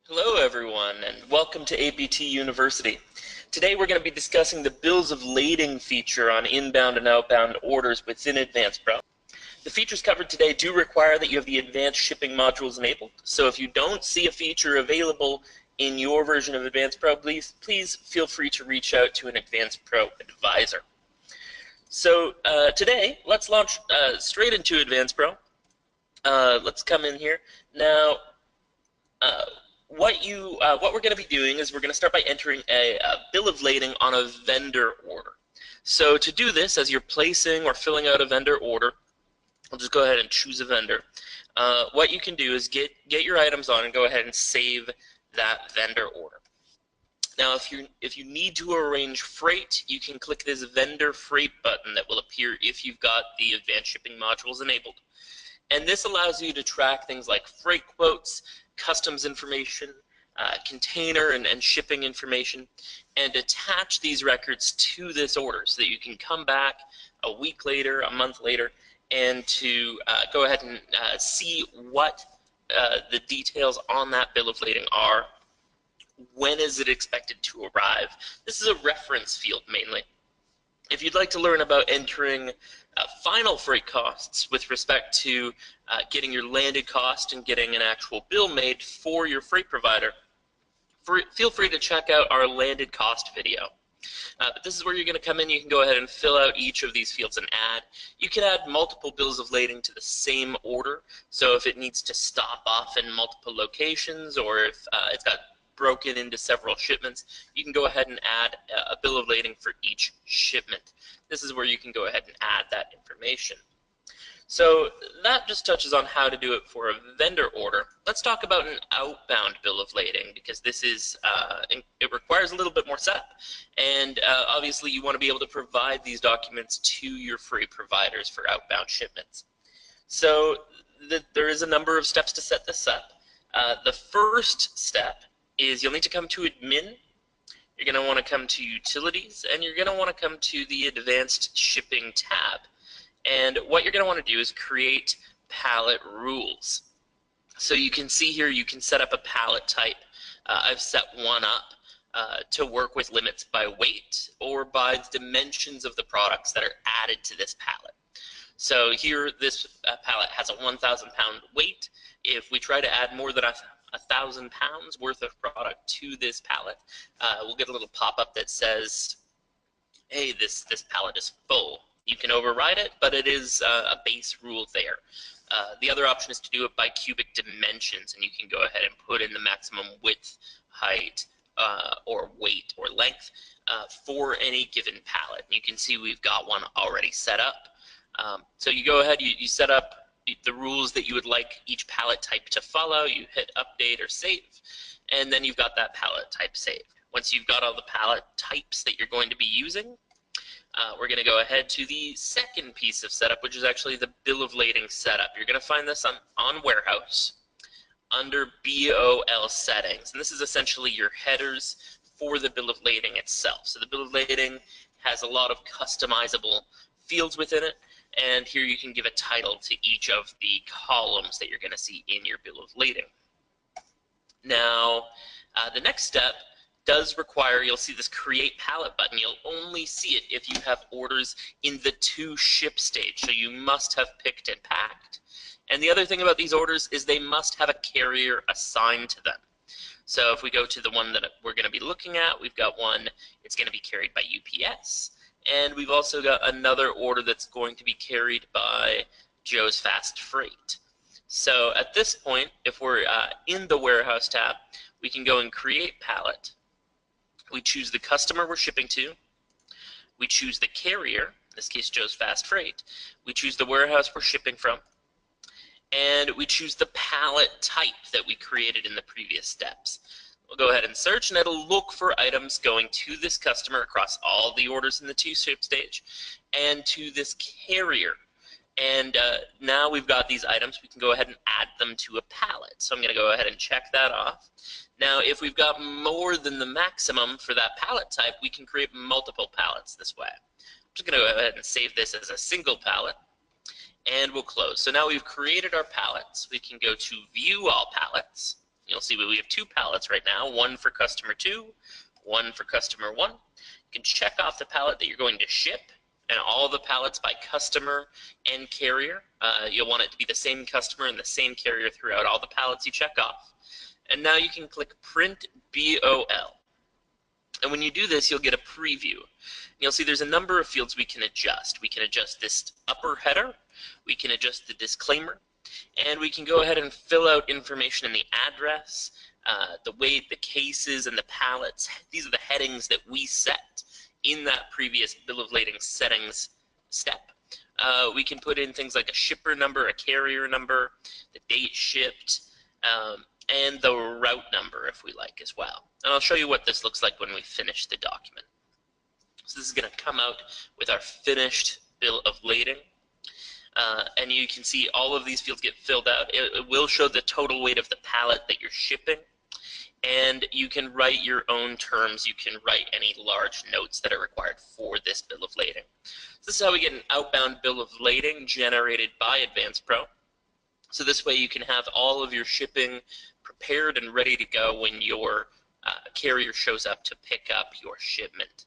Hello everyone, and welcome to APT University. Today we're going to be discussing the bills of lading feature on inbound and outbound orders within AdvancePro. The features covered today do require that you have the advanced shipping modules enabled, so if you don't see a feature available in your version of AdvancePro, please feel free to reach out to an AdvancePro advisor. So today, let's launch straight into AdvancePro. Let's come in here. Now, what we're going to be doing is we're going to start by entering a bill of lading on a vendor order. So to do this, as you're placing or filling out a vendor order, I'll just go ahead and choose a vendor. What you can do is get your items on and go ahead and save that vendor order. Now, if you need to arrange freight, you can click this vendor freight button that will appear if you've got the advanced shipping modules enabled. And this allows you to track things like freight quotes, customs information, container and shipping information, and attach these records to this order so that you can come back a week later, a month later, and to go ahead and see what the details on that bill of lading are. When is it expected to arrive? This is a reference field mainly. If you'd like to learn about entering final freight costs with respect to getting your landed cost and getting an actual bill made for your freight provider, feel free to check out our landed cost video. But this is where you're going to come in. You can go ahead and fill out each of these fields and add. You can add multiple bills of lading to the same order. So if it needs to stop off in multiple locations, or if it's got broken into several shipments, you can go ahead and add a bill of lading for each shipment. This is where you can go ahead and add that information. So that just touches on how to do it for a vendor order. Let's talk about an outbound bill of lading, because this is it requires a little bit more setup, and obviously you want to be able to provide these documents to your freight providers for outbound shipments. So there is a number of steps to set this up. The first step is you'll need to come to admin. You're going to want to come to utilities, and you're going to want to come to the advanced shipping tab. And what you're going to want to do is create pallet rules. So you can see here you can set up a pallet type. I've set one up to work with limits by weight or by the dimensions of the products that are added to this pallet. So here this pallet has a 1,000 pound weight. If we try to add more than 1,000 pounds worth of product to this pallet, we'll get a little pop-up that says, hey, this pallet is full. You can override it, but it is a base rule there. The other option is to do it by cubic dimensions, and you can go ahead and put in the maximum width, height, or weight or length for any given pallet. You can see we've got one already set up. So you go ahead, you set up the rules that you would like each pallet type to follow. You hit update or save, and then you've got that pallet type saved. Once you've got all the pallet types that you're going to be using, we're going to go ahead to the second piece of setup, which is actually the bill of lading setup. You're going to find this on Warehouse under BOL settings, and this is essentially your headers for the bill of lading itself. So the bill of lading has a lot of customizable fields within it, and here you can give a title to each of the columns that you're going to see in your bill of lading. Now, the next step does require, you'll see this create pallet button. You'll only see it if you have orders in the to ship stage, so you must have picked and packed. And the other thing about these orders is they must have a carrier assigned to them. So if we go to the one that we're going to be looking at, we've got one, it's going to be carried by UPS, and we've also got another order that's going to be carried by Joe's Fast Freight. So at this point, if we're in the Warehouse tab, we can go and create pallet. We choose the customer we're shipping to. We choose the carrier, in this case Joe's Fast Freight. We choose the warehouse we're shipping from. And we choose the pallet type that we created in the previous steps. We'll go ahead and search, and it'll look for items going to this customer across all the orders in the to ship stage and to this carrier. And now we've got these items, we can go ahead and add them to a pallet. So I'm going to go ahead and check that off. Now, if we've got more than the maximum for that pallet type, we can create multiple pallets this way. I'm just going to go ahead and save this as a single pallet, and we'll close. So now we've created our pallets. We can go to View All Pallets, You'll see we have 2 pallets right now, one for customer 2, one for customer 1. You can check off the pallet that you're going to ship, and all the pallets by customer and carrier. You'll want it to be the same customer and the same carrier throughout all the pallets you check off. And now you can click Print BOL. And when you do this, you'll get a preview. You'll see there's a number of fields we can adjust. We can adjust this upper header, we can adjust the disclaimer, and we can go ahead and fill out information in the address, the weight, the cases, and the pallets. These are the headings that we set in that previous bill of lading settings step. We can put in things like a shipper number, a carrier number, the date shipped, and the route number if we like as well. And I'll show you what this looks like when we finish the document. So this is going to come out with our finished bill of lading. And you can see all of these fields get filled out. It will show the total weight of the pallet that you're shipping. And you can write your own terms. You can write any large notes that are required for this bill of lading. So this is how we get an outbound bill of lading generated by AdvancePro. So this way you can have all of your shipping prepared and ready to go when your carrier shows up to pick up your shipment.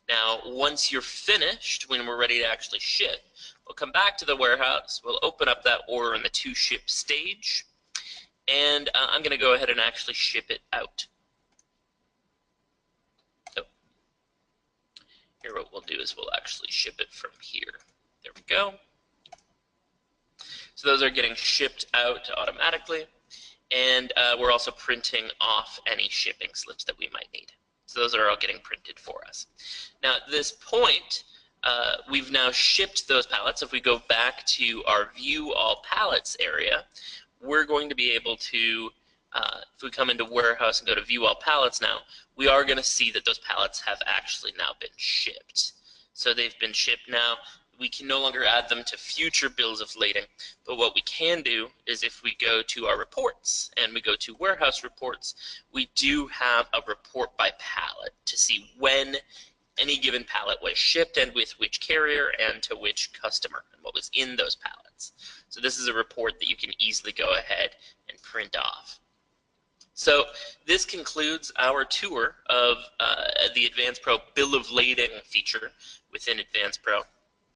Now, once you're finished, when we're ready to actually ship, we'll come back to the warehouse, we'll open up that order in the to ship stage, and I'm going to go ahead and actually ship it out. So here what we'll do is we'll actually ship it from here. There we go. So those are getting shipped out automatically, and we're also printing off any shipping slips that we might need. So those are all getting printed for us. Now at this point, we've now shipped those pallets. If we go back to our View All Pallets area, we're going to be able to, if we come into Warehouse and go to View All Pallets now, we are going to see that those pallets have actually now been shipped. So they've been shipped now. We can no longer add them to future bills of lading, but what we can do is if we go to our reports and we go to warehouse reports, we do have a report by pallet to see when any given pallet was shipped and with which carrier and to which customer and what was in those pallets. So this is a report that you can easily go ahead and print off. So this concludes our tour of the AdvancePro bill of lading feature within AdvancePro.